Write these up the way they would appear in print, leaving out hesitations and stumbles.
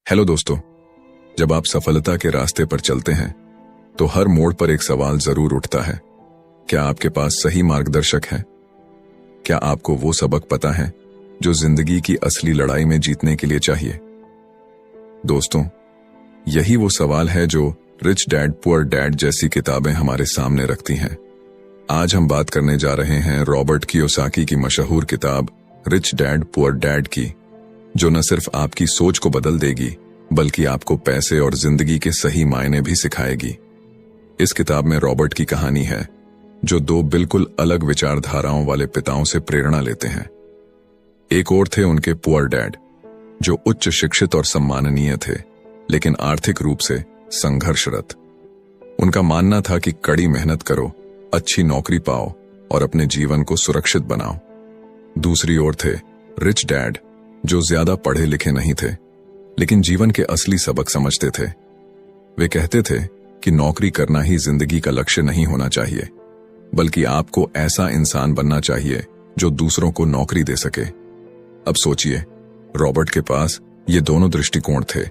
Hello दोस्तों, जब आप सफलता के रास्ते पर चलते हैं तो हर मोड़ पर एक सवाल जरूर उठता है। क्या आपके पास सही मार्गदर्शक है? क्या आपको वो सबक पता है जो जिंदगी की असली लड़ाई में जीतने के लिए चाहिए? दोस्तों, यही वो सवाल है जो रिच डैड पुअर डैड जैसी किताबें हमारे सामने रखती हैं। आज हम बात करने जा रहे हैं रॉबर्ट कियोसाकी की मशहूर किताब रिच डैड पुअर डैड की, जो न सिर्फ आपकी सोच को बदल देगी बल्कि आपको पैसे और जिंदगी के सही मायने भी सिखाएगी। इस किताब में रॉबर्ट की कहानी है जो दो बिल्कुल अलग विचारधाराओं वाले पिताओं से प्रेरणा लेते हैं। एक और थे उनके पुअर डैड, जो उच्च शिक्षित और सम्माननीय थे लेकिन आर्थिक रूप से संघर्षरत। उनका मानना था कि कड़ी मेहनत करो, अच्छी नौकरी पाओ और अपने जीवन को सुरक्षित बनाओ। दूसरी ओर थे रिच डैड, जो ज्यादा पढ़े लिखे नहीं थे लेकिन जीवन के असली सबक समझते थे। वे कहते थे कि नौकरी करना ही जिंदगी का लक्ष्य नहीं होना चाहिए, बल्कि आपको ऐसा इंसान बनना चाहिए जो दूसरों को नौकरी दे सके। अब सोचिए, रॉबर्ट के पास ये दोनों दृष्टिकोण थे।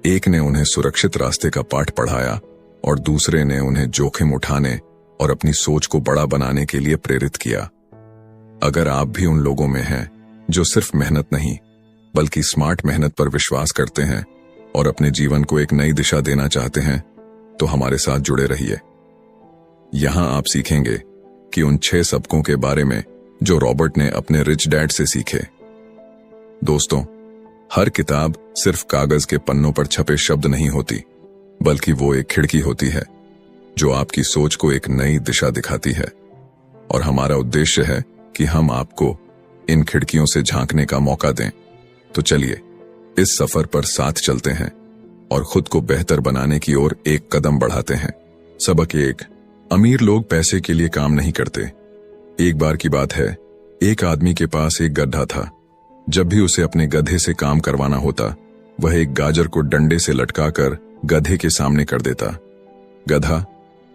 एक ने उन्हें सुरक्षित रास्ते का पाठ पढ़ाया और दूसरे ने उन्हें जोखिम उठाने और अपनी सोच को बड़ा बनाने के लिए प्रेरित किया। अगर आप भी उन लोगों में हैं जो सिर्फ मेहनत नहीं बल्कि स्मार्ट मेहनत पर विश्वास करते हैं और अपने जीवन को एक नई दिशा देना चाहते हैं, तो हमारे साथ जुड़े रहिए। यहां आप सीखेंगे कि उन 6 सबकों के बारे में जो रॉबर्ट ने अपने रिच डैड से सीखे। दोस्तों, हर किताब सिर्फ कागज के पन्नों पर छपे शब्द नहीं होती, बल्कि वो एक खिड़की होती है जो आपकी सोच को एक नई दिशा दिखाती है। और हमारा उद्देश्य है कि हम आपको इन खिड़कियों से झांकने का मौका दें। तो चलिए इस सफर पर साथ चलते हैं और खुद को बेहतर बनाने की ओर एक कदम बढ़ाते हैं। सबक 1। अमीर लोग पैसे के लिए काम नहीं करते। एक बार की बात है, एक आदमी के पास एक गधा था। जब भी उसे अपने गधे से काम करवाना होता, वह एक गाजर को डंडे से लटकाकर गधे के सामने कर देता। गधा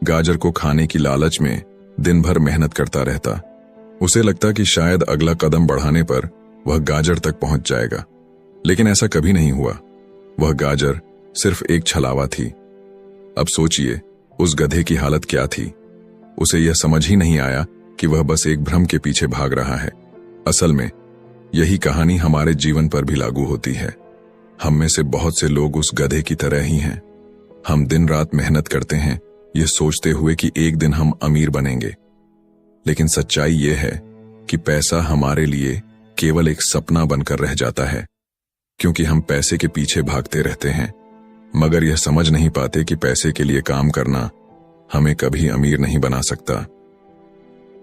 गाजर को खाने की लालच में दिन भर मेहनत करता रहता। उसे लगता कि शायद अगला कदम बढ़ाने पर वह गाजर तक पहुंच जाएगा, लेकिन ऐसा कभी नहीं हुआ। वह गाजर सिर्फ एक छलावा थी। अब सोचिए उस गधे की हालत क्या थी। उसे यह समझ ही नहीं आया कि वह बस एक भ्रम के पीछे भाग रहा है। असल में यही कहानी हमारे जीवन पर भी लागू होती है। हम में से बहुत से लोग उस गधे की तरह ही हैं। हम दिन रात मेहनत करते हैं, ये सोचते हुए कि एक दिन हम अमीर बनेंगे। लेकिन सच्चाई यह है कि पैसा हमारे लिए केवल एक सपना बनकर रह जाता है, क्योंकि हम पैसे के पीछे भागते रहते हैं मगर यह समझ नहीं पाते कि पैसे के लिए काम करना हमें कभी अमीर नहीं बना सकता।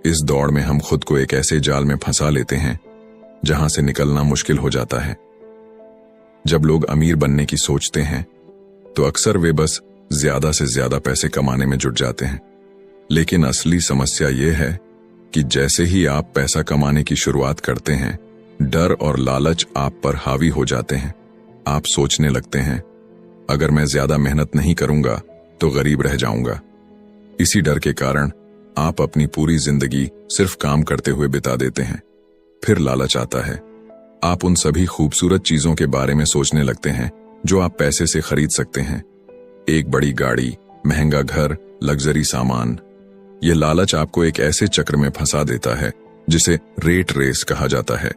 इस दौड़ में हम खुद को एक ऐसे जाल में फंसा लेते हैं जहां से निकलना मुश्किल हो जाता है। जब लोग अमीर बनने की सोचते हैं तो अक्सर वे बस ज्यादा से ज्यादा पैसे कमाने में जुट जाते हैं। लेकिन असली समस्या यह है कि जैसे ही आप पैसा कमाने की शुरुआत करते हैं, डर और लालच आप पर हावी हो जाते हैं। आप सोचने लगते हैं, अगर मैं ज्यादा मेहनत नहीं करूंगा तो गरीब रह जाऊंगा। इसी डर के कारण आप अपनी पूरी जिंदगी सिर्फ काम करते हुए बिता देते हैं। फिर लालच आता है। आप उन सभी खूबसूरत चीजों के बारे में सोचने लगते हैं जो आप पैसे से खरीद सकते हैं। एक बड़ी गाड़ी, महंगा घर, लग्जरी सामान। यह लालच आपको एक ऐसे चक्र में फंसा देता है जिसे रेट रेस कहा जाता है।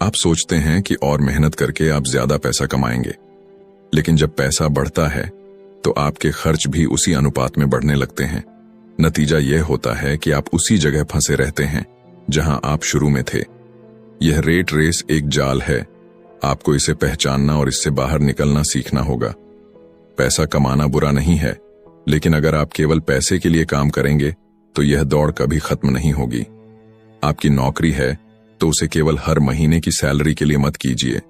आप सोचते हैं कि और मेहनत करके आप ज्यादा पैसा कमाएंगे, लेकिन जब पैसा बढ़ता है तो आपके खर्च भी उसी अनुपात में बढ़ने लगते हैं। नतीजा यह होता है कि आप उसी जगह फंसे रहते हैं जहां आप शुरू में थे। यह रेट रेस एक जाल है। आपको इसे पहचानना और इससे बाहर निकलना सीखना होगा। पैसा कमाना बुरा नहीं है, लेकिन अगर आप केवल पैसे के लिए काम करेंगे तो यह दौड़ कभी खत्म नहीं होगी। आपकी नौकरी है तो उसे केवल हर महीने की सैलरी के लिए मत कीजिए।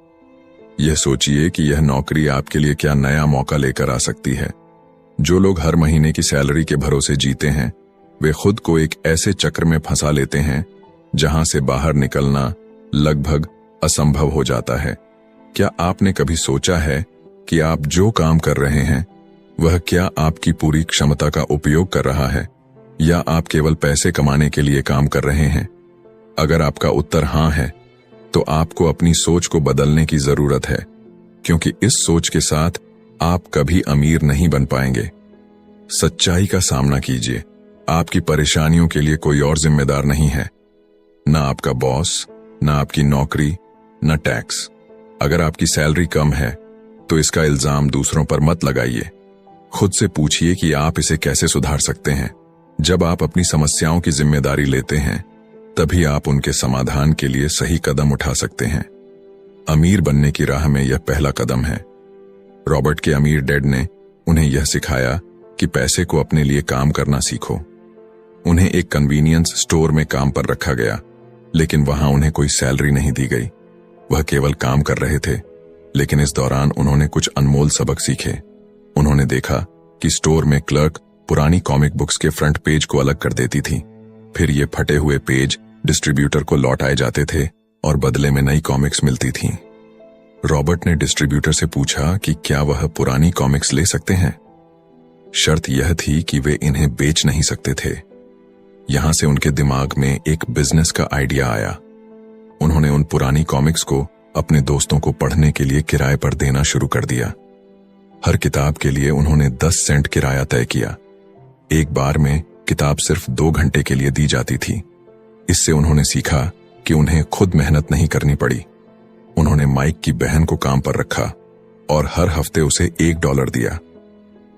यह सोचिए कि यह नौकरी आपके लिए क्या नया मौका लेकर आ सकती है। जो लोग हर महीने की सैलरी के भरोसे जीते हैं, वे खुद को एक ऐसे चक्र में फंसा लेते हैं जहां से बाहर निकलना लगभग असंभव हो जाता है। क्या आपने कभी सोचा है कि आप जो काम कर रहे हैं वह क्या आपकी पूरी क्षमता का उपयोग कर रहा है, या आप केवल पैसे कमाने के लिए काम कर रहे हैं? अगर आपका उत्तर हां है, तो आपको अपनी सोच को बदलने की जरूरत है, क्योंकि इस सोच के साथ आप कभी अमीर नहीं बन पाएंगे। सच्चाई का सामना कीजिए, आपकी परेशानियों के लिए कोई और जिम्मेदार नहीं है, ना आपका बॉस, ना आपकी नौकरी, ना टैक्स। अगर आपकी सैलरी कम है तो इसका इल्जाम दूसरों पर मत लगाइए। खुद से पूछिए कि आप इसे कैसे सुधार सकते हैं। जब आप अपनी समस्याओं की जिम्मेदारी लेते हैं तभी आप उनके समाधान के लिए सही कदम उठा सकते हैं। अमीर बनने की राह में यह पहला कदम है। रॉबर्ट के अमीर डैड ने उन्हें यह सिखाया कि पैसे को अपने लिए काम करना सीखो। उन्हें एक कन्वीनियंस स्टोर में काम पर रखा गया, लेकिन वहां उन्हें कोई सैलरी नहीं दी गई। वह केवल काम कर रहे थे, लेकिन इस दौरान उन्होंने कुछ अनमोल सबक सीखे। उन्होंने देखा कि स्टोर में क्लर्क पुरानी कॉमिक बुक्स के फ्रंट पेज को अलग कर देती थी। फिर ये फटे हुए पेज डिस्ट्रीब्यूटर को लौटाए जाते थे और बदले में नई कॉमिक्स मिलती थीं। रॉबर्ट ने डिस्ट्रीब्यूटर से पूछा कि क्या वह पुरानी कॉमिक्स ले सकते हैं। शर्त यह थी कि वे इन्हें बेच नहीं सकते थे। यहां से उनके दिमाग में एक बिजनेस का आइडिया आया। उन्होंने उन पुरानी कॉमिक्स को अपने दोस्तों को पढ़ने के लिए किराए पर देना शुरू कर दिया। हर किताब के लिए उन्होंने 10 सेंट किराया तय किया। एक बार में किताब सिर्फ 2 घंटे के लिए दी जाती थी। इससे उन्होंने सीखा कि उन्हें खुद मेहनत नहीं करनी पड़ी। उन्होंने माइक की बहन को काम पर रखा और हर हफ्ते उसे $1 दिया।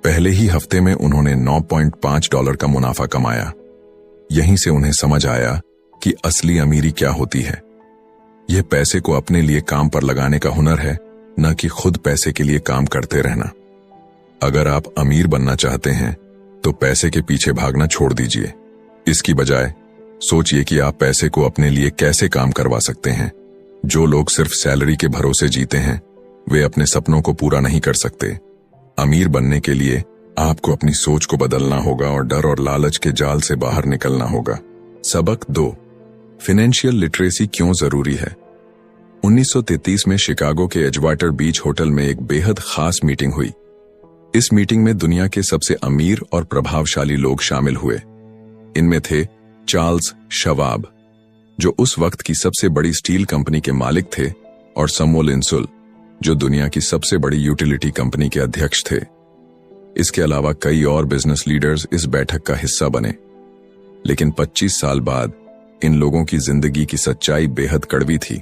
पहले ही हफ्ते में उन्होंने $9.5 का मुनाफा कमाया। यहीं से उन्हें समझ आया कि असली अमीरी क्या होती है। यह पैसे को अपने लिए काम पर लगाने का हुनर है, न कि खुद पैसे के लिए काम करते रहना। अगर आप अमीर बनना चाहते हैं तो पैसे के पीछे भागना छोड़ दीजिए। इसकी बजाय सोचिए कि आप पैसे को अपने लिए कैसे काम करवा सकते हैं। जो लोग सिर्फ सैलरी के भरोसे जीते हैं वे अपने सपनों को पूरा नहीं कर सकते। अमीर बनने के लिए आपको अपनी सोच को बदलना होगा और डर और लालच के जाल से बाहर निकलना होगा। सबक 2, फाइनेंशियल लिटरेसी क्यों जरूरी है। 1933 में शिकागो के एजवाटर बीच होटल में एक बेहद खास मीटिंग हुई। इस मीटिंग में दुनिया के सबसे अमीर और प्रभावशाली लोग शामिल हुए। इनमें थे चार्ल्स शवाब, जो उस वक्त की सबसे बड़ी स्टील कंपनी के मालिक थे, और समोल इंसुल, जो दुनिया की सबसे बड़ी यूटिलिटी कंपनी के अध्यक्ष थे। इसके अलावा कई और बिजनेस लीडर्स इस बैठक का हिस्सा बने। लेकिन 25 साल बाद इन लोगों की जिंदगी की सच्चाई बेहद कड़वी थी।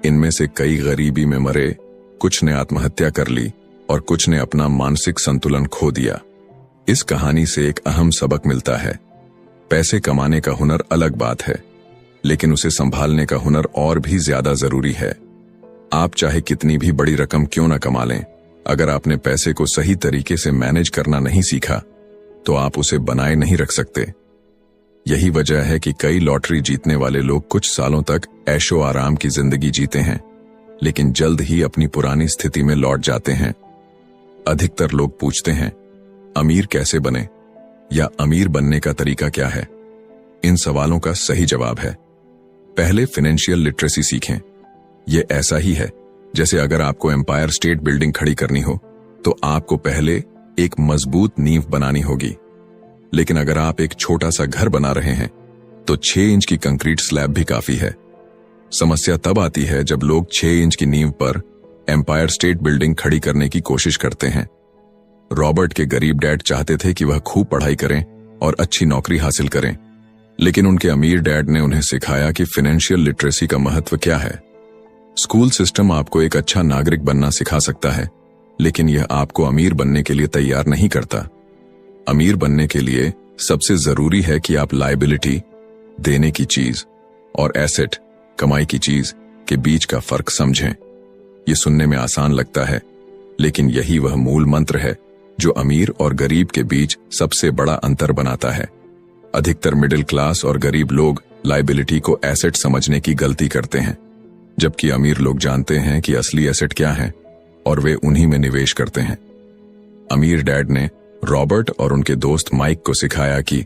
इनमें से कई गरीबी में मरे, कुछ ने आत्महत्या कर ली और कुछ ने अपना मानसिक संतुलन खो दिया। इस कहानी से एक अहम सबक मिलता है। पैसे कमाने का हुनर अलग बात है, लेकिन उसे संभालने का हुनर और भी ज्यादा जरूरी है। आप चाहे कितनी भी बड़ी रकम क्यों न कमा लें, अगर आपने पैसे को सही तरीके से मैनेज करना नहीं सीखा तो आप उसे बनाए नहीं रख सकते। यही वजह है कि कई लॉटरी जीतने वाले लोग कुछ सालों तक ऐशो आराम की जिंदगी जीते हैं, लेकिन जल्द ही अपनी पुरानी स्थिति में लौट जाते हैं। अधिकतर लोग पूछते हैं, अमीर कैसे बने या अमीर बनने का तरीका क्या है। इन सवालों का सही जवाब है, पहले फाइनेंशियल लिटरेसी सीखें। यह ऐसा ही है जैसे अगर आपको एम्पायर स्टेट बिल्डिंग खड़ी करनी हो तो आपको पहले एक मजबूत नींव बनानी होगी। लेकिन अगर आप एक छोटा सा घर बना रहे हैं तो 6 इंच की कंक्रीट स्लैब भी काफी है। समस्या तब आती है जब लोग 6 इंच की नींव पर एम्पायर स्टेट बिल्डिंग खड़ी करने की कोशिश करते हैं। रॉबर्ट के गरीब डैड चाहते थे कि वह खूब पढ़ाई करें और अच्छी नौकरी हासिल करें, लेकिन उनके अमीर डैड ने उन्हें सिखाया कि फाइनेंशियल लिटरेसी का महत्व क्या है। स्कूल सिस्टम आपको एक अच्छा नागरिक बनना सिखा सकता है, लेकिन यह आपको अमीर बनने के लिए तैयार नहीं करता। अमीर बनने के लिए सबसे जरूरी है कि आप लायबिलिटी, देने की चीज, और एसेट, कमाई की चीज के बीच का फर्क समझें। यह सुनने में आसान लगता है, लेकिन यही वह मूल मंत्र है जो अमीर और गरीब के बीच सबसे बड़ा अंतर बनाता है। अधिकतर मिडिल क्लास और गरीब लोग लायबिलिटी को एसेट समझने की गलती करते हैं, जबकि अमीर लोग जानते हैं कि असली एसेट क्या है और वे उन्हीं में निवेश करते हैं। अमीर डैड ने रॉबर्ट और उनके दोस्त माइक को सिखाया कि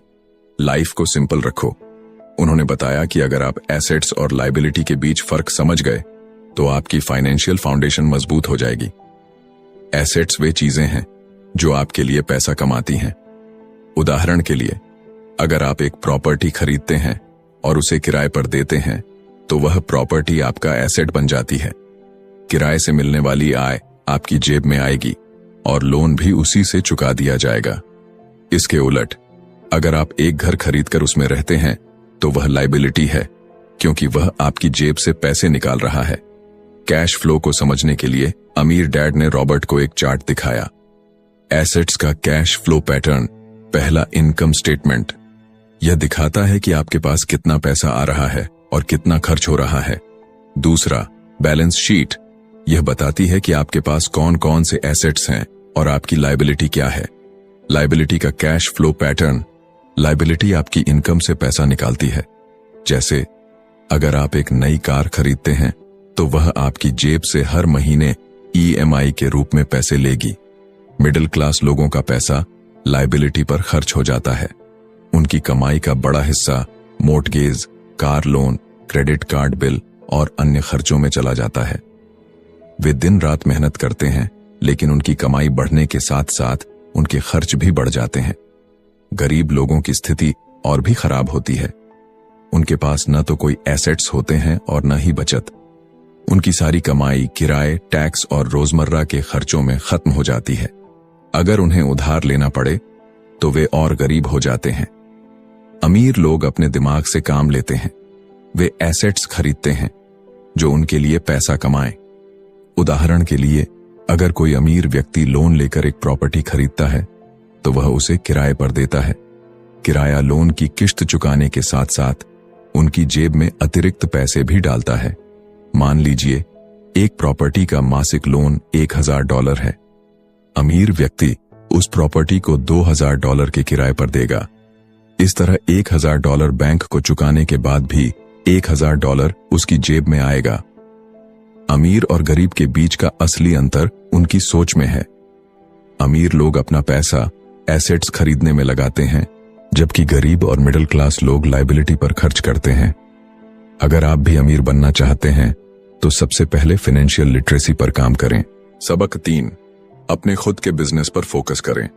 लाइफ को सिंपल रखो। उन्होंने बताया कि अगर आप एसेट्स और लायबिलिटी के बीच फर्क समझ गए तो आपकी फाइनेंशियल फाउंडेशन मजबूत हो जाएगी। एसेट्स वे चीजें हैं जो आपके लिए पैसा कमाती हैं। उदाहरण के लिए, अगर आप एक प्रॉपर्टी खरीदते हैं और उसे किराए पर देते हैं तो वह प्रॉपर्टी आपका एसेट बन जाती है। किराए से मिलने वाली आय आपकी जेब में आएगी और लोन भी उसी से चुका दिया जाएगा। इसके उलट अगर आप एक घर खरीदकर उसमें रहते हैं तो वह लायबिलिटी है, क्योंकि वह आपकी जेब से पैसे निकाल रहा है। कैश फ्लो को समझने के लिए अमीर डैड ने रॉबर्ट को एक चार्ट दिखाया। एसेट्स का कैश फ्लो पैटर्न। पहला, इनकम स्टेटमेंट। यह दिखाता है कि आपके पास कितना पैसा आ रहा है और कितना खर्च हो रहा है। दूसरा, बैलेंस शीट। यह बताती है कि आपके पास कौन कौन से एसेट्स हैं और आपकी लायबिलिटी क्या है। लायबिलिटी का कैश फ्लो पैटर्न। लायबिलिटी आपकी इनकम से पैसा निकालती है। जैसे अगर आप एक नई कार खरीदते हैं तो वह आपकी जेब से हर महीने EMI के रूप में पैसे लेगी। मिडिल क्लास लोगों का पैसा लायबिलिटी पर खर्च हो जाता है। उनकी कमाई का बड़ा हिस्सा mortgage, car loan, credit card bill और अन्य खर्चों में चला जाता है। वे दिन रात मेहनत करते हैं, लेकिन उनकी कमाई बढ़ने के साथ साथ उनके खर्च भी बढ़ जाते हैं। गरीब लोगों की स्थिति और भी खराब होती है। उनके पास न तो कोई एसेट्स होते हैं और न ही बचत। उनकी सारी कमाई किराए, टैक्स और रोजमर्रा के खर्चों में खत्म हो जाती है। अगर उन्हें उधार लेना पड़े तो वे और गरीब हो जाते हैं। अमीर लोग अपने दिमाग से काम लेते हैं। वे एसेट्स खरीदते हैं जो उनके लिए पैसा कमाएं। उदाहरण के लिए, अगर कोई अमीर व्यक्ति लोन लेकर एक प्रॉपर्टी खरीदता है तो वह उसे किराए पर देता है। किराया लोन की किश्त चुकाने के साथ साथ उनकी जेब में अतिरिक्त पैसे भी डालता है। मान लीजिए एक प्रॉपर्टी का मासिक लोन $1000 है। अमीर व्यक्ति उस प्रॉपर्टी को $2000 के किराए पर देगा। इस तरह $1000 बैंक को चुकाने के बाद भी $1000 उसकी जेब में आएगा। अमीर और गरीब के बीच का असली अंतर उनकी सोच में है। अमीर लोग अपना पैसा एसेट्स खरीदने में लगाते हैं, जबकि गरीब और मिडिल क्लास लोग लायबिलिटी पर खर्च करते हैं। अगर आप भी अमीर बनना चाहते हैं तो सबसे पहले फाइनेंशियल लिटरेसी पर काम करें। सबक 3, अपने खुद के बिजनेस पर फोकस करें।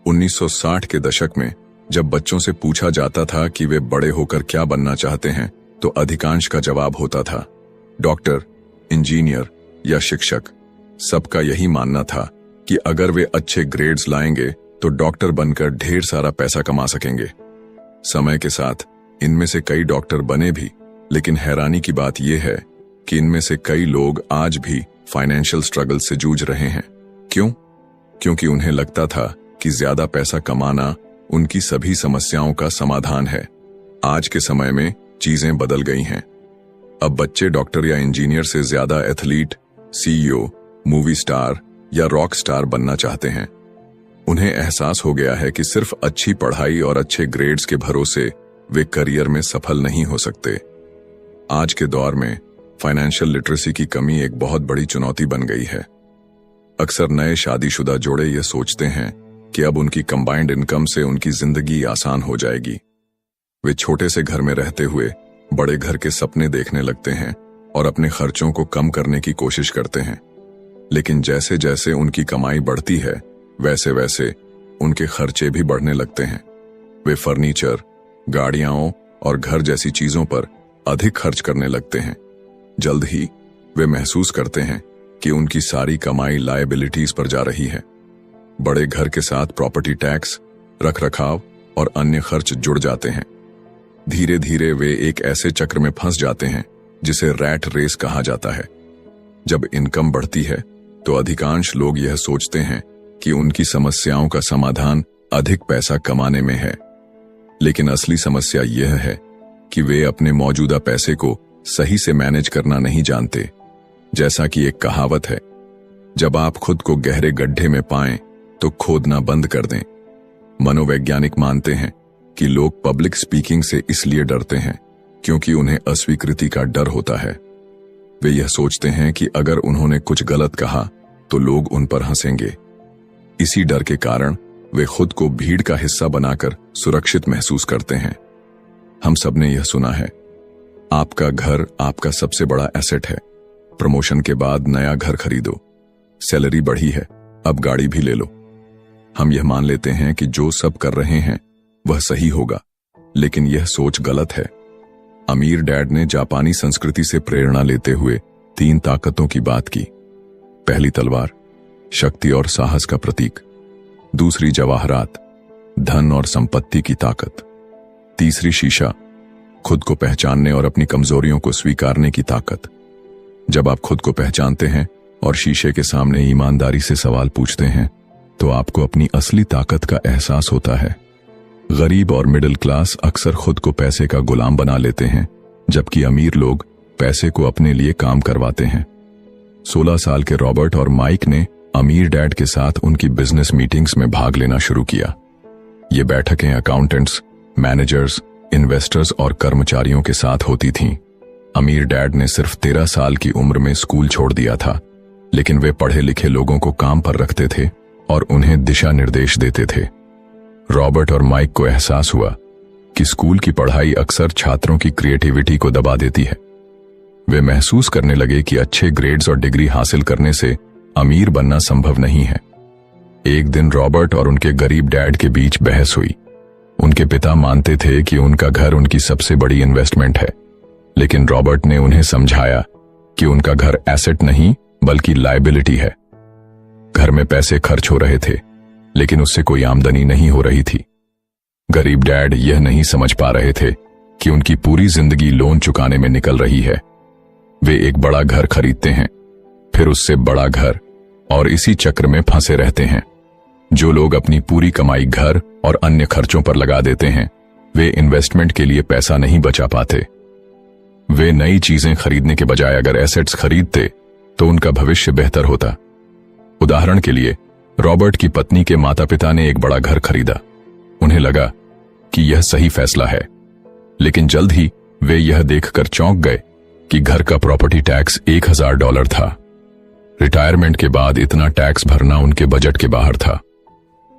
1960 के दशक में जब बच्चों से पूछा जाता था कि वे बड़े होकर क्या बनना चाहते हैं, तो अधिकांश का जवाब होता था डॉक्टर, इंजीनियर या शिक्षक। सबका यही मानना था कि अगर वे अच्छे ग्रेड्स लाएंगे तो डॉक्टर बनकर ढेर सारा पैसा कमा सकेंगे। समय के साथ इनमें से कई डॉक्टर बने भी, लेकिन हैरानी की बात यह है कि इनमें से कई लोग आज भी फाइनेंशियल स्ट्रगल से जूझ रहे हैं। क्यों? क्योंकि उन्हें लगता था कि ज्यादा पैसा कमाना उनकी सभी समस्याओं का समाधान है। आज के समय में चीजें बदल गई हैं। अब बच्चे डॉक्टर या इंजीनियर से ज्यादा एथलीट, CEO, मूवी स्टार या रॉक स्टार बनना चाहते हैं। उन्हें एहसास हो गया है कि सिर्फ अच्छी पढ़ाई और अच्छे ग्रेड्स के भरोसे वे करियर में सफल नहीं हो सकते। आज के दौर में फाइनेंशियल लिटरेसी की कमी एक बहुत बड़ी चुनौती बन गई है। अक्सर नए शादीशुदा जोड़े ये सोचते हैं कि अब उनकी कंबाइंड इनकम से उनकी जिंदगी आसान हो जाएगी। वे छोटे से घर में रहते हुए बड़े घर के सपने देखने लगते हैं और अपने खर्चों को कम करने की कोशिश करते हैं। लेकिन जैसे जैसे उनकी कमाई बढ़ती है, वैसे वैसे उनके खर्चे भी बढ़ने लगते हैं। वे फर्नीचर, गाड़ियां और घर जैसी चीजों पर अधिक खर्च करने लगते हैं। जल्द ही वे महसूस करते हैं कि उनकी सारी कमाई लायबिलिटीज पर जा रही है। बड़े घर के साथ प्रॉपर्टी टैक्स, रखरखाव और अन्य खर्च जुड़ जाते हैं। धीरे धीरे वे एक ऐसे चक्र में फंस जाते हैं जिसे रैट रेस कहा जाता है। जब इनकम बढ़ती है तो अधिकांश लोग यह सोचते हैं कि उनकी समस्याओं का समाधान अधिक पैसा कमाने में है। लेकिन असली समस्या यह है कि वे अपने मौजूदा पैसे को सही से मैनेज करना नहीं जानते। जैसा कि एक कहावत है, जब आप खुद को गहरे गड्ढे में पाएं तो खोदना बंद कर दें। मनोवैज्ञानिक मानते हैं कि लोग पब्लिक स्पीकिंग से इसलिए डरते हैं क्योंकि उन्हें अस्वीकृति का डर होता है। वे यह सोचते हैं कि अगर उन्होंने कुछ गलत कहा तो लोग उन पर हंसेंगे। इसी डर के कारण वे खुद को भीड़ का हिस्सा बनाकर सुरक्षित महसूस करते हैं। हम सबने यह सुना है, आपका घर आपका सबसे बड़ा एसेट है। प्रमोशन के बाद नया घर खरीदो, सैलरी बढ़ी है, अब गाड़ी भी ले लो। हम यह मान लेते हैं कि जो सब कर रहे हैं वह सही होगा, लेकिन यह सोच गलत है। अमीर डैड ने जापानी संस्कृति से प्रेरणा लेते हुए 3 ताकतों की बात की। पहली तलवार, शक्ति और साहस का प्रतीक। दूसरी जवाहरात, धन और संपत्ति की ताकत। तीसरी शीशा, खुद को पहचानने और अपनी कमजोरियों को स्वीकारने की ताकत। जब आप खुद को पहचानते हैं और शीशे के सामने ईमानदारी से सवाल पूछते हैं तो आपको अपनी असली ताकत का एहसास होता है। गरीब और मिडिल क्लास अक्सर खुद को पैसे का गुलाम बना लेते हैं, जबकि अमीर लोग पैसे को अपने लिए काम करवाते हैं। 16 साल के रॉबर्ट और माइक ने अमीर डैड के साथ उनकी बिजनेस मीटिंग्स में भाग लेना शुरू किया। ये बैठकें अकाउंटेंट्स, मैनेजर्स, इन्वेस्टर्स और कर्मचारियों के साथ होती थीं। अमीर डैड ने सिर्फ 13 साल की उम्र में स्कूल छोड़ दिया था, लेकिन वे पढ़े लिखे लोगों को काम पर रखते थे और उन्हें दिशा निर्देश देते थे। रॉबर्ट और माइक को एहसास हुआ कि स्कूल की पढ़ाई अक्सर छात्रों की क्रिएटिविटी को दबा देती है। वे महसूस करने लगे कि अच्छे ग्रेड्स और डिग्री हासिल करने से अमीर बनना संभव नहीं है। एक दिन रॉबर्ट और उनके गरीब डैड के बीच बहस हुई। उनके पिता मानते थे कि उनका घर उनकी सबसे बड़ी इन्वेस्टमेंट है, लेकिन रॉबर्ट ने उन्हें समझाया कि उनका घर एसेट नहीं बल्कि लायबिलिटी है। घर में पैसे खर्च हो रहे थे, लेकिन उससे कोई आमदनी नहीं हो रही थी। गरीब डैड यह नहीं समझ पा रहे थे कि उनकी पूरी जिंदगी लोन चुकाने में निकल रही है। वे एक बड़ा घर खरीदते हैं, फिर उससे बड़ा घर, और इसी चक्र में फंसे रहते हैं। जो लोग अपनी पूरी कमाई घर और अन्य खर्चों पर लगा देते हैं, वे इन्वेस्टमेंट के लिए पैसा नहीं बचा पाते। वे नई चीजें खरीदने के बजाय अगर एसेट्स खरीदते तो उनका भविष्य बेहतर होता। उदाहरण के लिए, रॉबर्ट की पत्नी के माता पिता ने एक बड़ा घर खरीदा। उन्हें लगा कि यह सही फैसला है, लेकिन जल्द ही वे यह देखकर चौंक गए कि घर का प्रॉपर्टी टैक्स $1000 था। रिटायरमेंट के बाद इतना टैक्स भरना उनके बजट के बाहर था।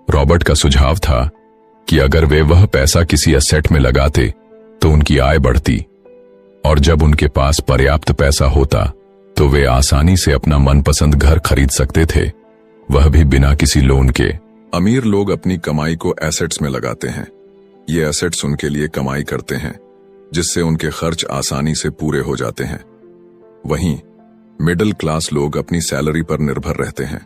रॉबर्ट का सुझाव था कि अगर वे वह पैसा किसी एसेट में लगाते तो उनकी आय बढ़ती, और जब उनके पास पर्याप्त पैसा होता तो वे आसानी से अपना मनपसंद घर खरीद सकते थे, वह भी बिना किसी लोन के। अमीर लोग अपनी कमाई को एसेट्स में लगाते हैं। ये एसेट्स उनके लिए कमाई करते हैं, जिससे उनके खर्च आसानी से पूरे हो जाते हैं। वहीं मिडिल क्लास लोग अपनी सैलरी पर निर्भर रहते हैं।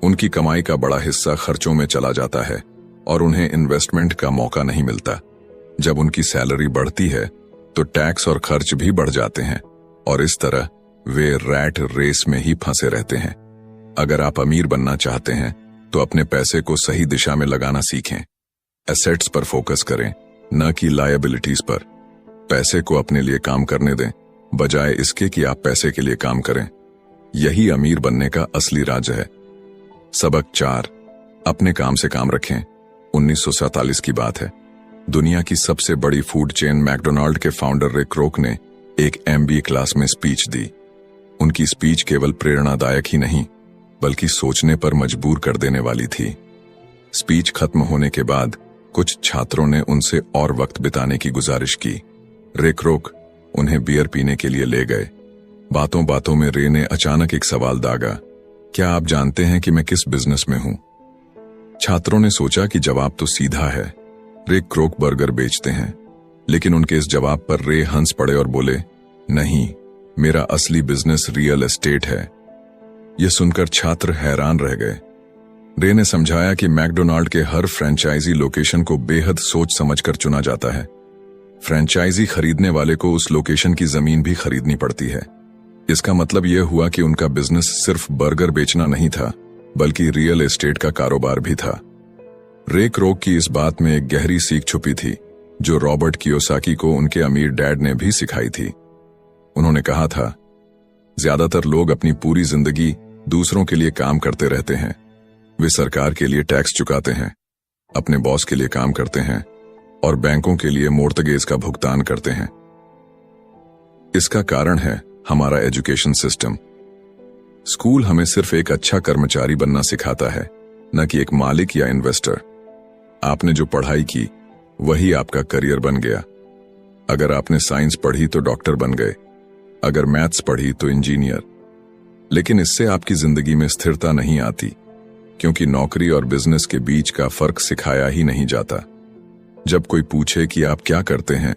उनकी कमाई का बड़ा हिस्सा खर्चों में चला जाता है और उन्हें इन्वेस्टमेंट का मौका नहीं मिलता। जब उनकी सैलरी बढ़ती है तो टैक्स और खर्च भी बढ़ जाते हैं, और इस तरह वे रैट रेस में ही फंसे रहते हैं। अगर आप अमीर बनना चाहते हैं तो अपने पैसे को सही दिशा में लगाना सीखें। एसेट्स पर फोकस करें, न कि लायबिलिटीज पर। पैसे को अपने लिए काम करने दें, बजाय इसके कि आप पैसे के लिए काम करें। यही अमीर बनने का असली राज है। सबक 4, अपने काम से काम रखें। 1947 की बात है। दुनिया की सबसे बड़ी फूड चेन मैकडोनाल्ड के फाउंडर रिक रोक ने एक MBA क्लास में स्पीच दी। उनकी स्पीच केवल प्रेरणादायक ही नहीं, बल्कि सोचने पर मजबूर कर देने वाली थी। स्पीच खत्म होने के बाद कुछ छात्रों ने उनसे और वक्त बिताने की गुजारिश की। रिक रोक उन्हें बियर पीने के लिए ले गए। बातों बातों में रे ने अचानक एक सवाल दागा, क्या आप जानते हैं कि मैं किस बिजनेस में हूं? छात्रों ने सोचा कि जवाब तो सीधा है, रे क्रोक बर्गर बेचते हैं। लेकिन उनके इस जवाब पर रे हंस पड़े और बोले, नहीं, मेरा असली बिजनेस रियल एस्टेट है। यह सुनकर छात्र हैरान रह गए। रे ने समझाया कि मैकडोनाल्ड के हर फ्रेंचाइजी लोकेशन को बेहद सोच समझकर चुना जाता है। फ्रेंचाइजी खरीदने वाले को उस लोकेशन की जमीन भी खरीदनी पड़ती है। इसका मतलब यह हुआ कि उनका बिजनेस सिर्फ बर्गर बेचना नहीं था, बल्कि रियल एस्टेट का कारोबार भी था। रे क्रोक की इस बात में एक गहरी सीख छुपी थी, जो रॉबर्ट कियोसाकी को उनके अमीर डैड ने भी सिखाई थी। उन्होंने कहा था, ज्यादातर लोग अपनी पूरी जिंदगी दूसरों के लिए काम करते रहते हैं। वे सरकार के लिए टैक्स चुकाते हैं, अपने बॉस के लिए काम करते हैं और बैंकों के लिए मोर्टगेज का भुगतान करते हैं। इसका कारण है हमारा एजुकेशन सिस्टम। स्कूल हमें सिर्फ एक अच्छा कर्मचारी बनना सिखाता है, न कि एक मालिक या इन्वेस्टर। आपने जो पढ़ाई की वही आपका करियर बन गया। अगर आपने साइंस पढ़ी तो डॉक्टर बन गए, अगर मैथ्स पढ़ी तो इंजीनियर। लेकिन इससे आपकी जिंदगी में स्थिरता नहीं आती, क्योंकि नौकरी और बिजनेस के बीच का फर्क सिखाया ही नहीं जाता। जब कोई पूछे कि आप क्या करते हैं,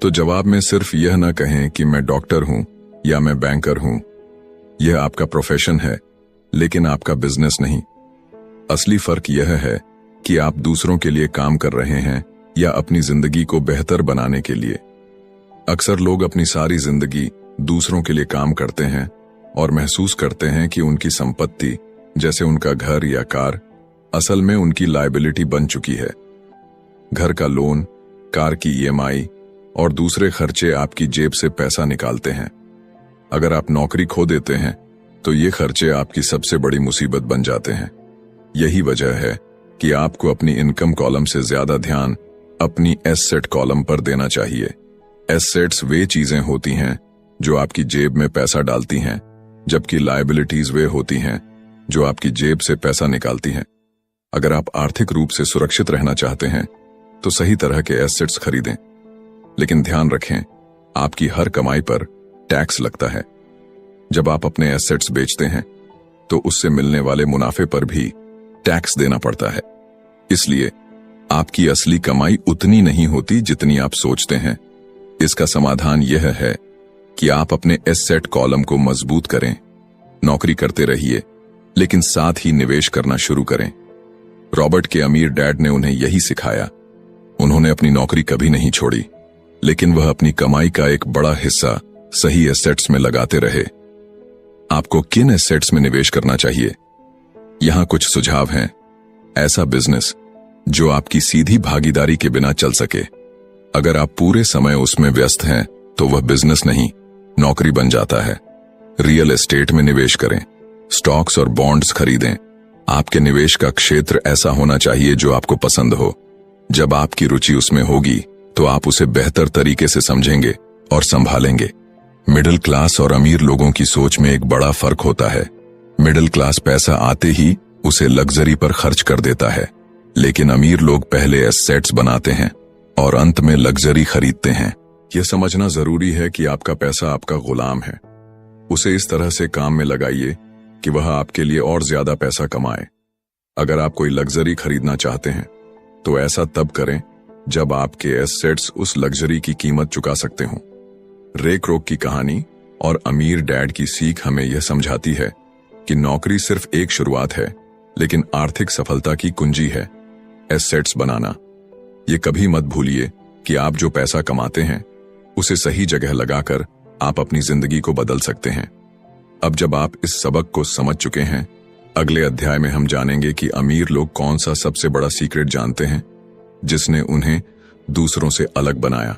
तो जवाब में सिर्फ यह न कहें कि मैं डॉक्टर हूं या मैं बैंकर हूं। यह आपका प्रोफेशन है, लेकिन आपका बिजनेस नहीं। असली फर्क यह है कि आप दूसरों के लिए काम कर रहे हैं या अपनी जिंदगी को बेहतर बनाने के लिए। अक्सर लोग अपनी सारी जिंदगी दूसरों के लिए काम करते हैं और महसूस करते हैं कि उनकी संपत्ति, जैसे उनका घर या कार, असल में उनकी लायबिलिटी बन चुकी है। घर का लोन, कार की ईएमआई और दूसरे खर्चे आपकी जेब से पैसा निकालते हैं। अगर आप नौकरी खो देते हैं तो ये खर्चे आपकी सबसे बड़ी मुसीबत बन जाते हैं। यही वजह है कि आपको अपनी इनकम कॉलम से ज्यादा ध्यान अपनी एसेट कॉलम पर देना चाहिए। एसेट्स वे चीजें होती हैं जो आपकी जेब में पैसा डालती हैं, जबकि लायबिलिटीज वे होती हैं जो आपकी जेब से पैसा निकालती हैं। अगर आप आर्थिक रूप से सुरक्षित रहना चाहते हैं तो सही तरह के एसेट्स खरीदें, लेकिन ध्यान रखें, आपकी हर कमाई पर टैक्स लगता है। जब आप अपने एसेट्स बेचते हैं तो उससे मिलने वाले मुनाफे पर भी टैक्स देना पड़ता है। इसलिए आपकी असली कमाई उतनी नहीं होती जितनी आप सोचते हैं। इसका समाधान यह है कि आप अपने एसेट कॉलम को मजबूत करें। नौकरी करते रहिए, लेकिन साथ ही निवेश करना शुरू करें। रॉबर्ट के अमीर डैड ने उन्हें यही सिखाया। उन्होंने अपनी नौकरी कभी नहीं छोड़ी, लेकिन वह अपनी कमाई का एक बड़ा हिस्सा सही एसेट्स में लगाते रहे। आपको किन एसेट्स में निवेश करना चाहिए? यहां कुछ सुझाव हैं। ऐसा बिजनेस जो आपकी सीधी भागीदारी के बिना चल सके। अगर आप पूरे समय उसमें व्यस्त हैं तो वह बिजनेस नहीं, नौकरी बन जाता है। रियल एस्टेट में निवेश करें, स्टॉक्स और बॉन्ड्स खरीदें। आपके निवेश का क्षेत्र ऐसा होना चाहिए जो आपको पसंद हो। जब आपकी रुचि उसमें होगी तो आप उसे बेहतर तरीके से समझेंगे और संभालेंगे। मिडिल क्लास और अमीर लोगों की सोच में एक बड़ा फर्क होता है। मिडिल क्लास पैसा आते ही उसे लग्जरी पर खर्च कर देता है, लेकिन अमीर लोग पहले एसेट्स बनाते हैं और अंत में लग्जरी खरीदते हैं। यह समझना जरूरी है कि आपका पैसा आपका गुलाम है। उसे इस तरह से काम में लगाइए कि वह आपके लिए और ज्यादा पैसा कमाए। अगर आप कोई लग्जरी खरीदना चाहते हैं तो ऐसा तब करें जब आपके एसेट्स उस लग्जरी की कीमत चुका सकते हों। रे क्रोक की कहानी और अमीर डैड की सीख हमें यह समझाती है कि नौकरी सिर्फ एक शुरुआत है, लेकिन आर्थिक सफलता की कुंजी है एसेट्स बनाना। ये कभी मत भूलिए कि आप जो पैसा कमाते हैं उसे सही जगह लगाकर आप अपनी जिंदगी को बदल सकते हैं। अब जब आप इस सबक को समझ चुके हैं, अगले अध्याय में हम जानेंगे कि अमीर लोग कौन सा सबसे बड़ा सीक्रेट जानते हैं जिसने उन्हें दूसरों से अलग बनाया।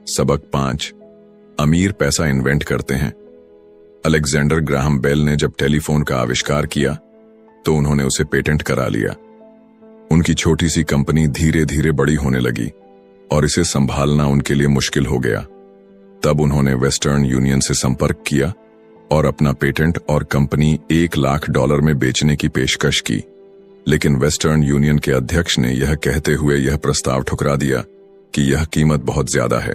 सबक 5, अमीर पैसा इन्वेंट करते हैं। अलेक्जेंडर ग्राहम बेल ने जब टेलीफोन का आविष्कार किया तो उन्होंने उसे पेटेंट करा लिया। उनकी छोटी सी कंपनी धीरे धीरे बड़ी होने लगी और इसे संभालना उनके लिए मुश्किल हो गया। तब उन्होंने वेस्टर्न यूनियन से संपर्क किया और अपना पेटेंट और कंपनी $1 लाख में बेचने की पेशकश की, लेकिन वेस्टर्न यूनियन के अध्यक्ष ने यह कहते हुए यह प्रस्ताव ठुकरा दिया कि यह कीमत बहुत ज्यादा है।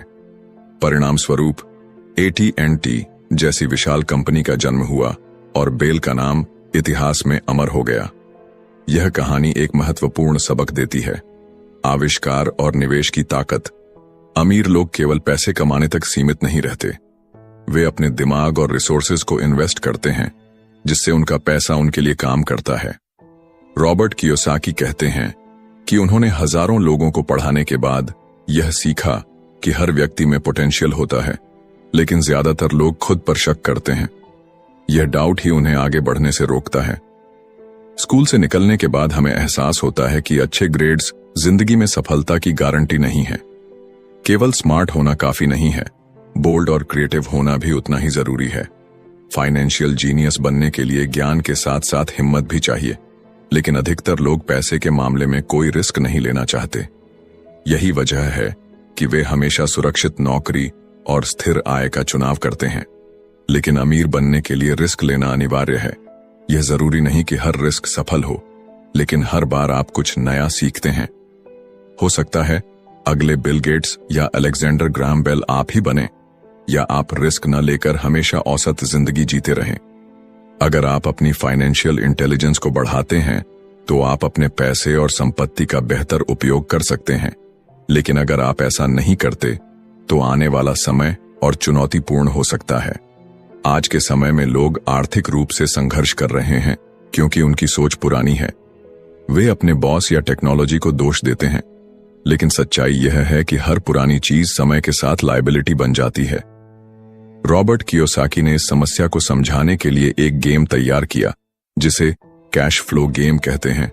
परिणाम स्वरूप AT&T जैसी विशाल कंपनी का जन्म हुआ और बेल का नाम इतिहास में अमर हो गया। यह कहानी एक महत्वपूर्ण सबक देती है, आविष्कार और निवेश की ताकत। अमीर लोग केवल पैसे कमाने तक सीमित नहीं रहते, वे अपने दिमाग और रिसोर्सेज को इन्वेस्ट करते हैं, जिससे उनका पैसा उनके लिए काम करता है। रॉबर्ट कियोसाकी कहते हैं कि उन्होंने हजारों लोगों को पढ़ाने के बाद यह सीखा कि हर व्यक्ति में पोटेंशियल होता है, लेकिन ज्यादातर लोग खुद पर शक करते हैं। यह डाउट ही उन्हें आगे बढ़ने से रोकता है। स्कूल से निकलने के बाद हमें एहसास होता है कि अच्छे ग्रेड्स जिंदगी में सफलता की गारंटी नहीं है। केवल स्मार्ट होना काफी नहीं है, बोल्ड और क्रिएटिव होना भी उतना ही जरूरी है। फाइनेंशियल जीनियस बनने के लिए ज्ञान के साथ साथ हिम्मत भी चाहिए, लेकिन अधिकतर लोग पैसे के मामले में कोई रिस्क नहीं लेना चाहते। यही वजह है कि वे हमेशा सुरक्षित नौकरी और स्थिर आय का चुनाव करते हैं। लेकिन अमीर बनने के लिए रिस्क लेना अनिवार्य है। यह जरूरी नहीं कि हर रिस्क सफल हो, लेकिन हर बार आप कुछ नया सीखते हैं। हो सकता है अगले बिल गेट्स या अलेक्जेंडर ग्राहम बेल आप ही बने, या आप रिस्क न लेकर हमेशा औसत जिंदगी जीते रहें। अगर आप अपनी फाइनेंशियल इंटेलिजेंस को बढ़ाते हैं तो आप अपने पैसे और संपत्ति का बेहतर उपयोग कर सकते हैं, लेकिन अगर आप ऐसा नहीं करते तो आने वाला समय और चुनौतीपूर्ण हो सकता है। आज के समय में लोग आर्थिक रूप से संघर्ष कर रहे हैं क्योंकि उनकी सोच पुरानी है। वे अपने बॉस या टेक्नोलॉजी को दोष देते हैं, लेकिन सच्चाई यह है कि हर पुरानी चीज समय के साथ लायबिलिटी बन जाती है। रॉबर्ट कियोसाकी ने इस समस्या को समझाने के लिए एक गेम तैयार किया जिसे कैश फ्लो गेम कहते हैं।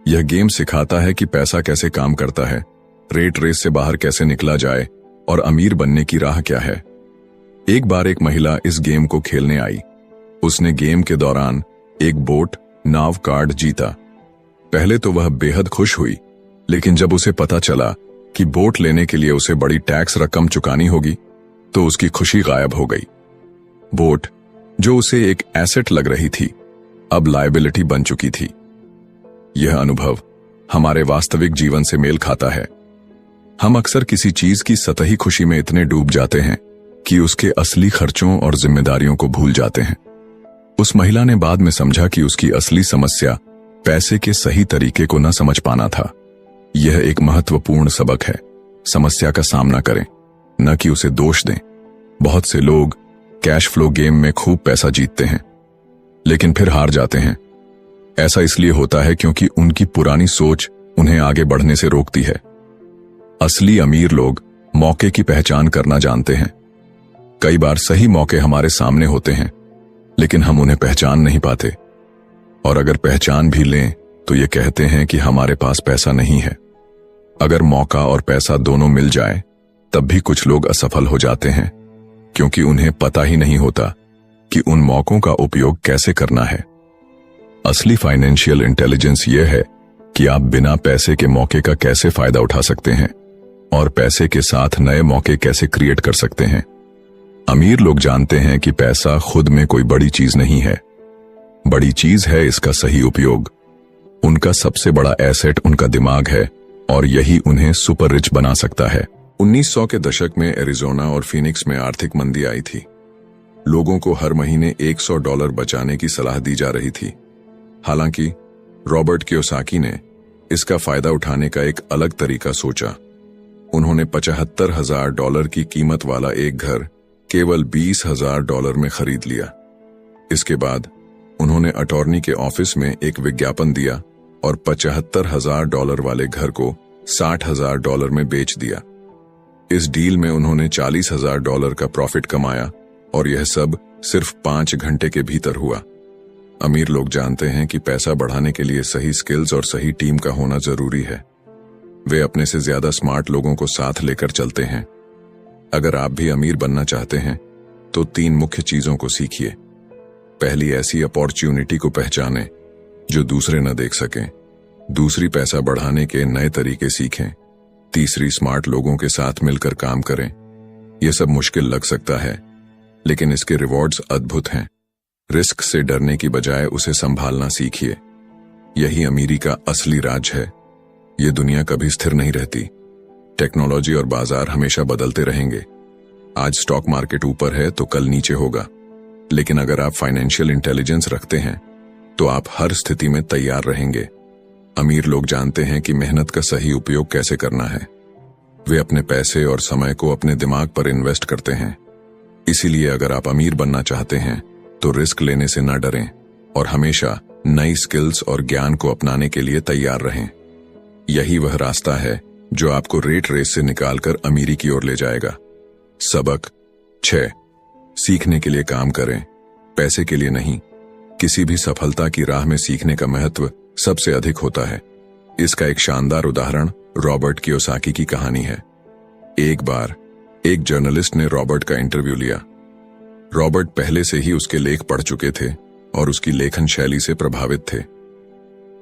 यह गेम सिखाता है कि पैसा कैसे काम करता है, रेट रेस से बाहर कैसे निकला जाए और अमीर बनने की राह क्या है। एक बार एक महिला इस गेम को खेलने आई। उसने गेम के दौरान एक बोट नाव कार्ड जीता। पहले तो वह बेहद खुश हुई, लेकिन जब उसे पता चला कि बोट लेने के लिए उसे बड़ी टैक्स रकम चुकानी होगी तो उसकी खुशी गायब हो गई। बोट, जो उसे एक एसेट लग रही थी, अब लायबिलिटी बन चुकी थी। यह अनुभव हमारे वास्तविक जीवन से मेल खाता है। हम अक्सर किसी चीज की सतही खुशी में इतने डूब जाते हैं कि उसके असली खर्चों और जिम्मेदारियों को भूल जाते हैं। उस महिला ने बाद में समझा कि उसकी असली समस्या पैसे के सही तरीके को न समझ पाना था। यह एक महत्वपूर्ण सबक है। समस्या का सामना करें, न कि उसे दोष दें। बहुत से लोग कैश फ्लो गेम में खूब पैसा जीतते हैं, लेकिन फिर हार जाते हैं। ऐसा इसलिए होता है क्योंकि उनकी पुरानी सोच उन्हें आगे बढ़ने से रोकती है। असली अमीर लोग मौके की पहचान करना जानते हैं। कई बार सही मौके हमारे सामने होते हैं, लेकिन हम उन्हें पहचान नहीं पाते, और अगर पहचान भी लें तो ये कहते हैं कि हमारे पास पैसा नहीं है। अगर मौका और पैसा दोनों मिल जाए तब भी कुछ लोग असफल हो जाते हैं, क्योंकि उन्हें पता ही नहीं होता कि उन मौकों का उपयोग कैसे करना है। असली फाइनेंशियल इंटेलिजेंस यह है कि आप बिना पैसे के मौके का कैसे फायदा उठा सकते हैं और पैसे के साथ नए मौके कैसे क्रिएट कर सकते हैं। अमीर लोग जानते हैं कि पैसा खुद में कोई बड़ी चीज नहीं है, बड़ी चीज है इसका सही उपयोग। उनका सबसे बड़ा एसेट उनका दिमाग है, और यही उन्हें सुपर रिच बना सकता है। 1900 के दशक में एरिजोना और फिनिक्स में आर्थिक मंदी आई थी। लोगों को हर महीने $100 बचाने की सलाह दी जा रही थी। हालांकि रॉबर्ट कियोसाकी ने इसका फायदा उठाने का एक अलग तरीका सोचा। उन्होंने $75,000 की कीमत वाला एक घर केवल $20,000 में खरीद लिया। इसके बाद उन्होंने अटॉर्नी के ऑफिस में एक विज्ञापन दिया और $75,000 वाले घर को $60,000 में बेच दिया। इस डील में उन्होंने $40,000 का प्रॉफिट कमाया, और यह सब सिर्फ 5 घंटे के भीतर हुआ। अमीर लोग जानते हैं कि पैसा बढ़ाने के लिए सही स्किल्स और सही टीम का होना जरूरी है। वे अपने से ज्यादा स्मार्ट लोगों को साथ लेकर चलते हैं। अगर आप भी अमीर बनना चाहते हैं तो 3 मुख्य चीजों को सीखिए। पहली, ऐसी अपॉर्चुनिटी को पहचानें जो दूसरे न देख सकें। दूसरी, पैसा बढ़ाने के नए तरीके सीखें। तीसरी, स्मार्ट लोगों के साथ मिलकर काम करें। यह सब मुश्किल लग सकता है, लेकिन इसके रिवॉर्ड्स अद्भुत हैं। रिस्क से डरने की बजाय उसे संभालना सीखिए। यही अमीरी का असली राज है। ये दुनिया कभी स्थिर नहीं रहती। टेक्नोलॉजी और बाजार हमेशा बदलते रहेंगे। आज स्टॉक मार्केट ऊपर है तो कल नीचे होगा, लेकिन अगर आप फाइनेंशियल इंटेलिजेंस रखते हैं तो आप हर स्थिति में तैयार रहेंगे। अमीर लोग जानते हैं कि मेहनत का सही उपयोग कैसे करना है। वे अपने पैसे और समय को अपने दिमाग पर इन्वेस्ट करते हैं। इसीलिए अगर आप अमीर बनना चाहते हैं तो रिस्क लेने से न डरें और हमेशा नई स्किल्स और ज्ञान को अपनाने के लिए तैयार रहें। यही वह रास्ता है जो आपको रेट रेस से निकालकर अमीरी की ओर ले जाएगा। सबक 6, सीखने के लिए काम करें, पैसे के लिए नहीं। किसी भी सफलता की राह में सीखने का महत्व सबसे अधिक होता है। इसका एक शानदार उदाहरण रॉबर्ट कियोसाकी की कहानी है। एक बार एक जर्नलिस्ट ने रॉबर्ट का इंटरव्यू लिया। रॉबर्ट पहले से ही उसके लेख पढ़ चुके थे और उसकी लेखन शैली से प्रभावित थे।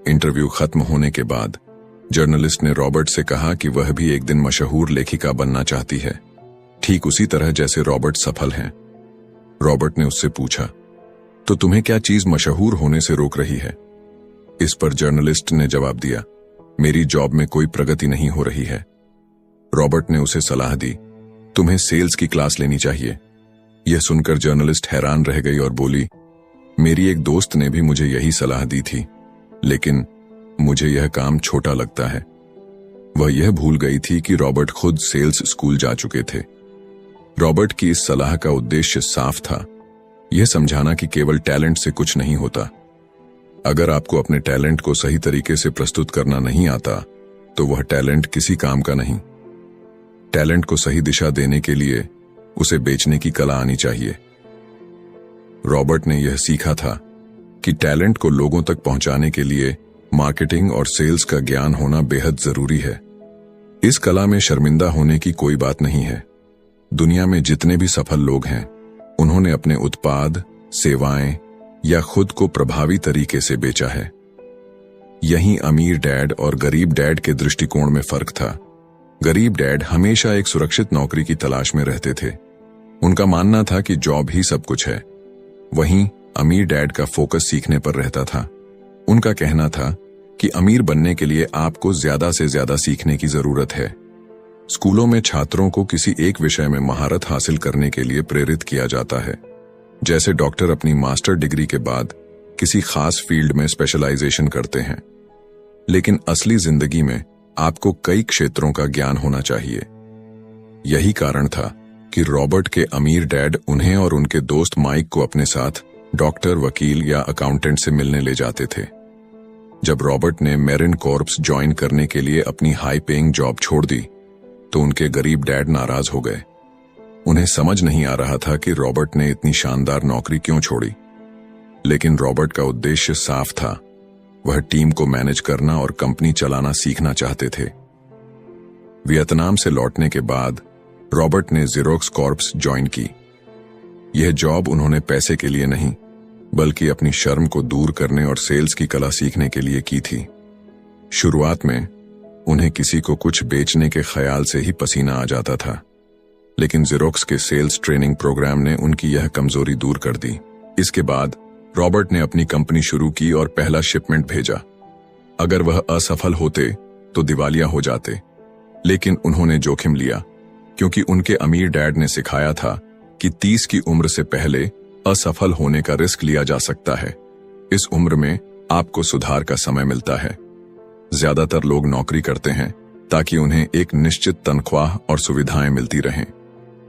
इंटरव्यू खत्म होने के बाद जर्नलिस्ट ने रॉबर्ट से कहा कि वह भी एक दिन मशहूर लेखिका बनना चाहती है, ठीक उसी तरह जैसे रॉबर्ट सफल हैं। रॉबर्ट ने उससे पूछा, तो तुम्हें क्या चीज मशहूर होने से रोक रही है? इस पर जर्नलिस्ट ने जवाब दिया, मेरी जॉब में कोई प्रगति नहीं हो रही है। रॉबर्ट ने उसे सलाह दी, तुम्हें सेल्स की क्लास लेनी चाहिए। यह सुनकर जर्नलिस्ट हैरान रह गई और बोली, मेरी एक दोस्त ने भी मुझे यही सलाह दी थी, लेकिन मुझे यह काम छोटा लगता है। वह यह भूल गई थी कि रॉबर्ट खुद सेल्स स्कूल जा चुके थे। रॉबर्ट की इस सलाह का उद्देश्य साफ था, यह समझाना कि केवल टैलेंट से कुछ नहीं होता। अगर आपको अपने टैलेंट को सही तरीके से प्रस्तुत करना नहीं आता तो वह टैलेंट किसी काम का नहीं। टैलेंट को सही दिशा देने के लिए उसे बेचने की कला आनी चाहिए। रॉबर्ट ने यह सीखा था कि टैलेंट को लोगों तक पहुंचाने के लिए मार्केटिंग और सेल्स का ज्ञान होना बेहद जरूरी है। इस कला में शर्मिंदा होने की कोई बात नहीं है। दुनिया में जितने भी सफल लोग हैं, उन्होंने अपने उत्पाद, सेवाएं या खुद को प्रभावी तरीके से बेचा है। यहीं अमीर डैड और गरीब डैड के दृष्टिकोण में फर्क था। गरीब डैड हमेशा एक सुरक्षित नौकरी की तलाश में रहते थे। उनका मानना था कि जॉब ही सब कुछ है। वहीं अमीर डैड का फोकस सीखने पर रहता था। उनका कहना था कि अमीर बनने के लिए आपको ज्यादा से ज्यादा सीखने की जरूरत है। स्कूलों में छात्रों को किसी एक विषय में महारत हासिल करने के लिए प्रेरित किया जाता है। जैसे डॉक्टर अपनी मास्टर डिग्री के बाद किसी खास फील्ड में स्पेशलाइजेशन करते हैं, लेकिन असली जिंदगी में आपको कई क्षेत्रों का ज्ञान होना चाहिए। यही कारण था कि रॉबर्ट के अमीर डैड उन्हें और उनके दोस्त माइक को अपने साथ डॉक्टर, वकील या अकाउंटेंट से मिलने ले जाते थे। जब रॉबर्ट ने मेरिन कॉर्प्स ज्वाइन करने के लिए अपनी हाई पेइंग जॉब छोड़ दी तो उनके गरीब डैड नाराज हो गए। उन्हें समझ नहीं आ रहा था कि रॉबर्ट ने इतनी शानदार नौकरी क्यों छोड़ी। लेकिन रॉबर्ट का उद्देश्य साफ था। वह टीम को मैनेज करना और कंपनी चलाना सीखना चाहते थे। वियतनाम से लौटने के बाद रॉबर्ट ने ज़ेरोक्स कॉर्प्स ज्वाइन की। यह जॉब उन्होंने पैसे के लिए नहीं, बल्कि अपनी शर्म को दूर करने और सेल्स की कला सीखने के लिए की थी। शुरुआत में उन्हें किसी को कुछ बेचने के ख्याल से ही पसीना आ जाता था, लेकिन ज़ेरोक्स के सेल्स ट्रेनिंग प्रोग्राम ने उनकी यह कमजोरी दूर कर दी। इसके बाद रॉबर्ट ने अपनी कंपनी शुरू की और पहला शिपमेंट भेजा। अगर वह असफल होते तो दिवालिया हो जाते, लेकिन उन्होंने जोखिम लिया क्योंकि उनके अमीर डैड ने सिखाया था कि 30 की उम्र से पहले असफल होने का रिस्क लिया जा सकता है। इस उम्र में आपको सुधार का समय मिलता है। ज्यादातर लोग नौकरी करते हैं ताकि उन्हें एक निश्चित तनख्वाह और सुविधाएं मिलती रहें।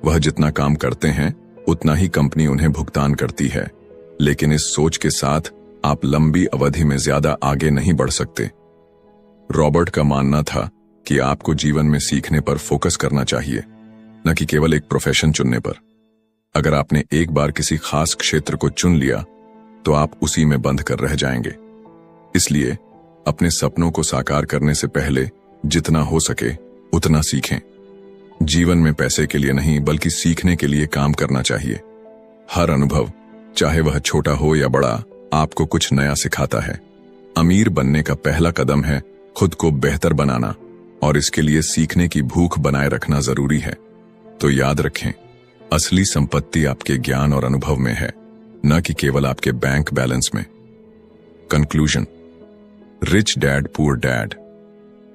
वह जितना काम करते हैं उतना ही कंपनी उन्हें भुगतान करती है, लेकिन इस सोच के साथ आप लंबी अवधि में ज्यादा आगे नहीं बढ़ सकते। रॉबर्ट का मानना था कि आपको जीवन में सीखने पर फोकस करना चाहिए, न कि केवल एक प्रोफेशन चुनने पर। अगर आपने एक बार किसी खास क्षेत्र को चुन लिया तो आप उसी में बंद कर रह जाएंगे। इसलिए अपने सपनों को साकार करने से पहले जितना हो सके उतना सीखें। जीवन में पैसे के लिए नहीं, बल्कि सीखने के लिए काम करना चाहिए। हर अनुभव, चाहे वह छोटा हो या बड़ा, आपको कुछ नया सिखाता है। अमीर बनने का पहला कदम है खुद को बेहतर बनाना, और इसके लिए सीखने की भूख बनाए रखना जरूरी है। तो याद रखें, असली संपत्ति आपके ज्ञान और अनुभव में है, न कि केवल आपके बैंक बैलेंस में। Conclusion, rich dad poor dad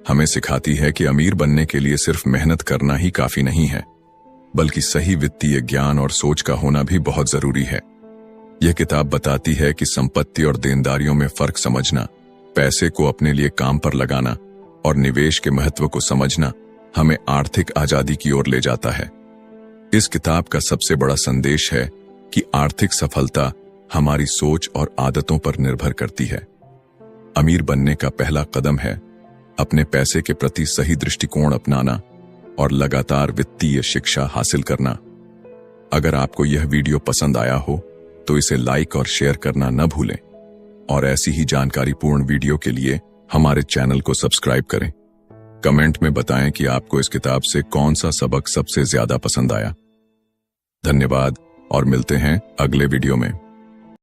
हमें सिखाती है कि अमीर बनने के लिए सिर्फ मेहनत करना ही काफी नहीं है, बल्कि सही वित्तीय ज्ञान और सोच का होना भी बहुत जरूरी है। यह किताब बताती है कि संपत्ति और देनदारियों में फर्क समझना, पैसे को अपने लिए काम पर लगाना और निवेश के महत्व को समझना हमें आर्थिक आजादी की ओर ले जाता है। इस किताब का सबसे बड़ा संदेश है कि आर्थिक सफलता हमारी सोच और आदतों पर निर्भर करती है। अमीर बनने का पहला कदम है अपने पैसे के प्रति सही दृष्टिकोण अपनाना और लगातार वित्तीय शिक्षा हासिल करना। अगर आपको यह वीडियो पसंद आया हो तो इसे लाइक और शेयर करना न भूलें, और ऐसी ही जानकारीपूर्ण वीडियो के लिए हमारे चैनल को सब्सक्राइब करें। कमेंट में बताएं कि आपको इस किताब से कौन सा सबक सबसे ज्यादा पसंद आया। धन्यवाद और मिलते हैं अगले वीडियो में।